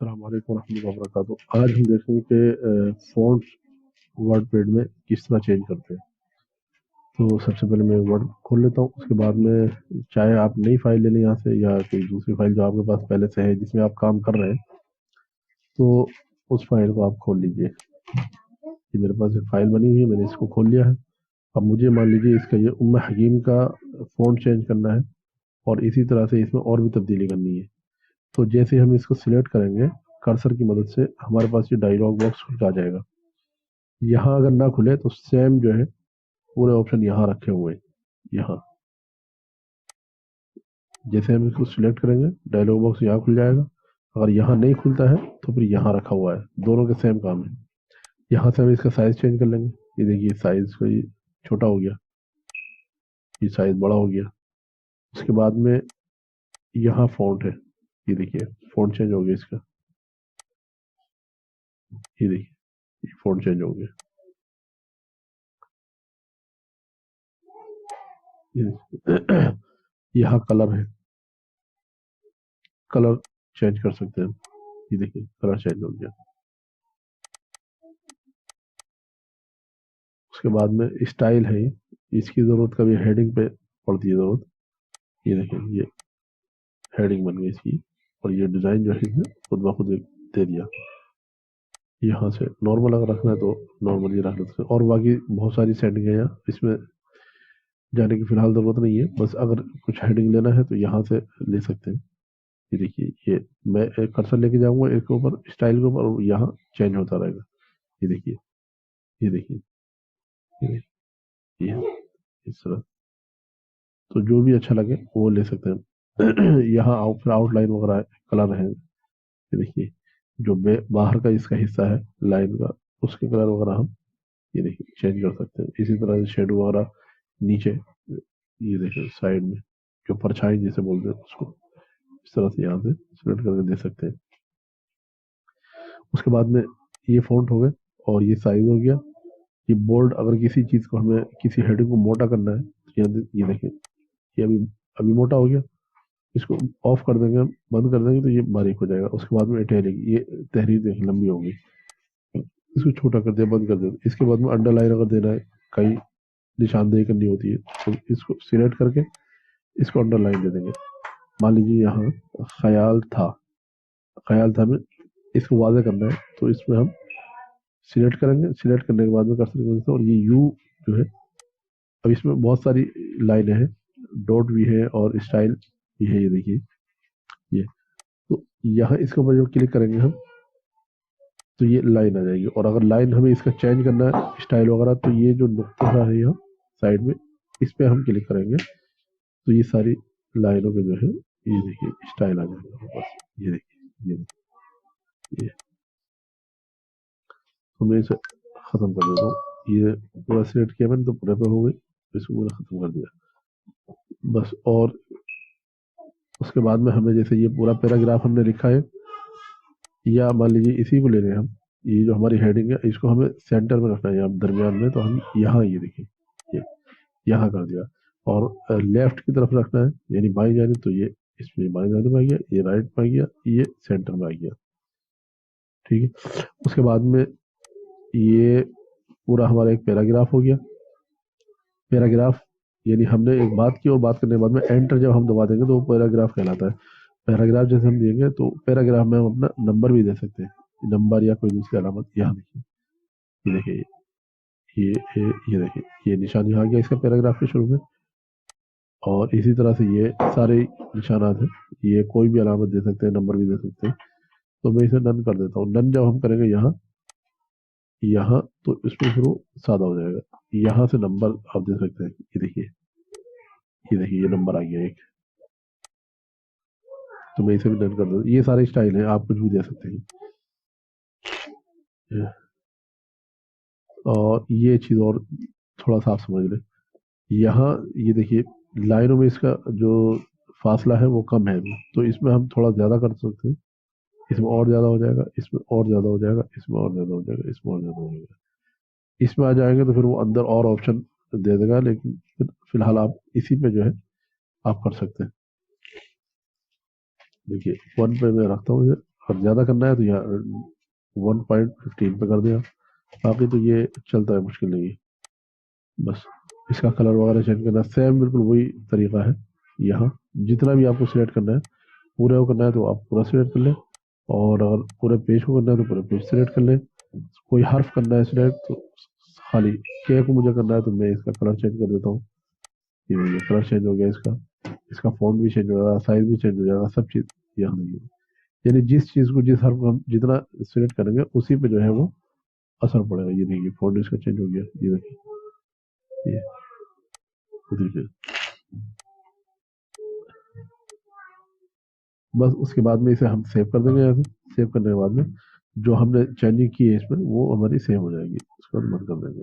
السلام علیکم ورحمۃ اللہ وبرکاتہ۔ آج ہم دیکھیں گے کہ فونٹ ورڈ پیڈ میں کس طرح چینج کرتے ہیں۔ تو سب سے پہلے میں ورڈ کھول لیتا ہوں، اس کے بعد میں چاہے آپ نئی فائل لے لیں یہاں سے یا کوئی دوسری فائل جو آپ کے پاس پہلے سے ہے جس میں آپ کام کر رہے ہیں، تو اس فائل کو آپ کھول لیجئے۔ یہ میرے پاس ایک فائل بنی ہوئی ہے، میں نے اس کو کھول لیا ہے۔ اب مجھے مان لیجیے اس کا یہ حکیم کا فونٹ چینج کرنا ہے اور اسی طرح سے اس میں اور بھی تبدیلی کرنی ہے۔ تو جیسے ہم اس کو سلیکٹ کریں گے کرسر کی مدد سے، ہمارے پاس یہ ڈائلاگ باکس کھل کے آ جائے گا۔ یہاں اگر نہ کھلے تو سیم جو ہے پورے آپشن یہاں رکھے ہوئے ہیں۔ یہاں جیسے ہم اس کو سلیکٹ کریں گے ڈائلاگ باکس یہاں کھل جائے گا۔ اگر یہاں نہیں کھلتا ہے تو پھر یہاں رکھا ہوا ہے، دونوں کے سیم کام ہے۔ یہاں سے ہم اس کا سائز چینج کر لیں گے۔ یہ دیکھیے سائز کو یہ چھوٹا ہو گیا، یہ سائز بڑا ہو گیا۔ اس کے بعد میں یہاں فونٹ ہے، یہ دیکھیے فونٹ چینج ہو گیا اس کا، یہ دیکھیے یہ فونٹ چینج ہو گیا۔ یہاں کلر ہے، کلر چینج کر سکتے ہیں، یہ دیکھیے کلر چینج ہو گیا۔ اس کے بعد میں اسٹائل ہے، اس کی ضرورت کبھی ہیڈنگ پہ پڑتی ہے ضرورت، یہ دیکھیں یہ ہیڈنگ بن گئی اس کی، اور یہ ڈیزائن جو ہے اس نے خود بخود دے دیا۔ یہاں سے نارمل اگر رکھنا ہے تو نارمل یہ رکھ لیتے ہیں، اور باقی بہت ساری سیٹنگ ہے یہاں، اس میں جانے کی فی الحال ضرورت نہیں ہے۔ بس اگر کچھ ہیڈنگ لینا ہے تو یہاں سے لے سکتے ہیں۔ یہ دیکھیے یہ میں کرسر لے کے جاؤں گا ایک کے اوپر اسٹائل کے اوپر، اور یہاں چینج ہوتا رہے گا۔ یہ دیکھیے یہ دیکھیے یہ اس طرح، تو جو بھی اچھا لگے وہ لے سکتے ہیں۔ یہاں آؤٹ لائن وغیرہ کلر ہے، یہ دیکھیے جو باہر کا اس کا حصہ ہے لائن کا، اس کے کلر وغیرہ ہم یہ دیکھیے چینج کر سکتے ہیں۔ اسی طرح سے شیڈو وغیرہ نیچے، یہ دیکھیں سائڈ میں جو پرچھائی جسے بولتے ہیں اس کو اس طرح سے یہاں سے سلیکٹ کر کے دے سکتے ہیں۔ اس کے بعد میں یہ فونٹ ہو گئے اور یہ سائز ہو گیا۔ یہ بولڈ، اگر کسی چیز کو ہمیں کسی ہیڈنگ کو موٹا کرنا ہے تو یہ دیکھیں یہ ابھی موٹا ہو گیا، اس کو آف کر دیں گے، بند کر دیں گے تو یہ باریک ہو جائے گا۔ اس کے بعد میں اٹیلک، یہ تحریر دیکھیں لمبی ہوگی، اس کو چھوٹا کر دیا، بند کر دیا۔ اس کے بعد میں انڈر لائن اگر دینا ہے، کئی نشاندہی کرنی ہوتی ہے تو اس کو سلیکٹ کر کے اس کو انڈر لائن دے دیں گے۔ مان لیجیے یہاں خیال تھا میں اس کو واضح کرنا ہے تو اس میں ہم سلیکٹ کریں گے، سلیکٹ کرنے کے بعد میں کر سکتے ہیں، اور یہ یو جو ہے، اب اس میں بہت ساری لائنیں ہیں، ڈاٹ بھی ہے اور اسٹائل بھی ہے، یہ دیکھیے یہ، تو یہاں اس کے اوپر جو کلک کریں گے ہم تو یہ لائن آ جائے گی۔ اور اگر لائن ہمیں اس کا چینج کرنا ہے اسٹائل وغیرہ، تو یہ جو نقطہ ہے یہاں سائڈ میں، اس پہ ہم کلک کریں گے تو یہ ساری لائنوں کے جو ہے یہ دیکھیے اسٹائل آ جائے گا بس۔ یہ دیکھیے یہ تو میں اسے ختم کر دیتا ہوں۔ یہ پورا سلیکٹ کیا میں نے تو پورے پہ ہو گئی، اس کو میں نے ختم کر دیا بس۔ اور اس کے بعد میں ہمیں جیسے یہ پورا پیراگراف ہم نے لکھا ہے، یا مان لیجیے اسی کو لے رہے ہیں ہم، یہ جو ہماری ہیڈنگ ہے اس کو ہمیں سینٹر میں رکھنا ہے یا درمیان میں، تو ہم یہاں یہ دیکھیں یہ یہاں کر دیا، اور لیفٹ کی طرف رکھنا ہے یعنی بائیں جانب، تو یہ اس میں بائیں جانب آ گیا، یہ رائٹ میں آ گیا، یہ سینٹر میں آ گیا، ٹھیک ہے۔ اس کے بعد میں یہ پورا ہمارا ایک پیراگراف ہو گیا۔ پیراگراف یعنی ہم نے ایک بات کی اور بات کرنے کے بعد میں انٹر جب ہم دبا دیں گے تو وہ پیراگراف کہلاتا ہے۔ پیراگراف جیسے ہم دیں گے تو پیراگراف میں ہم اپنا نمبر بھی دے سکتے ہیں، نمبر یا کوئی دوسری علامت۔ یہاں دیکھیے یہ دیکھیے یہ دیکھیے یہ نشان یہاں گیا اس کا پیراگراف کے شروع میں، اور اسی طرح سے یہ سارے نشانات ہیں، یہ کوئی بھی علامت دے سکتے ہیں، نمبر بھی دے سکتے ہیں۔ تو میں اسے ڈن کر دیتا ہوں۔ ڈن جب ہم کریں گے یہاں تو اس میں پھر وہ سادہ ہو جائے گا۔ یہاں سے نمبر آپ دے سکتے ہیں، یہ دیکھیے یہ نمبر آ گیا ایک، تو میں اسے بھی ڈن کر دیتا ہوں۔ یہ سارے اسٹائل ہیں، آپ کچھ بھی دے سکتے ہیں۔ اور یہ چیز اور تھوڑا سا آپ سمجھ لیں، یہاں یہ دیکھیے لائنوں میں اس کا جو فاصلہ ہے وہ کم ہے، تو اس میں ہم تھوڑا زیادہ کر سکتے ہیں، اس میں اور زیادہ ہو جائے گا، اس میں اور زیادہ ہو جائے گا، اس میں اور زیادہ ہو جائے گا، اس میں اور زیادہ ہو جائے گا۔ اس میں آ جائیں گے تو پھر وہ اندر اور آپشن دے دے گا، لیکن فی الحال آپ اسی پہ جو ہے آپ کر سکتے ہیں۔ دیکھیے 1 پہ میں رکھتا ہوں اگر زیادہ کرنا ہے تو یہاں 1.15 پہ کر دیا. باقی تو یہ چلتا ہے، مشکل نہیں ہے. بس اس کا کلر وغیرہ چینج کرنا سیم بالکل وہی طریقہ ہے. یہاں جتنا بھی آپ کو سلیکٹ کرنا ہے پورے کو کرنا ہے تو آپ پورا سلیکٹ کر لیں، اور اگر پورے پیج کو کرنا ہے تو پورے پیج سلیکٹ کر لیں. کوئی حرف کرنا ہے سلیکٹ تو خالی کے کو مجھے کرنا ہے تو میں اس کا کلر چینج کر دیتا ہوں. یہ کلر چینج ہو گیا اس کا فونٹ بھی چینج ہو جائے گا، سائز بھی چینج ہو جائے گا، سب چیز یہاں نہیں ہے. یعنی جس چیز کو جس حرف کو ہم جتنا سلیکٹ کریں گے اسی پہ جو ہے وہ اثر پڑے گا. یہ دیکھیے فونٹ اس کا چینج ہو گیا، یہ دیکھیے یہ. بس اس کے بعد میں اسے ہم سیو کر دیں گے. سیو کرنے کے بعد میں جو ہم نے چینجنگ کی ہے اس میں وہ ہماری سیو ہو جائے گی. اس کے بعد بند کر دیں گے.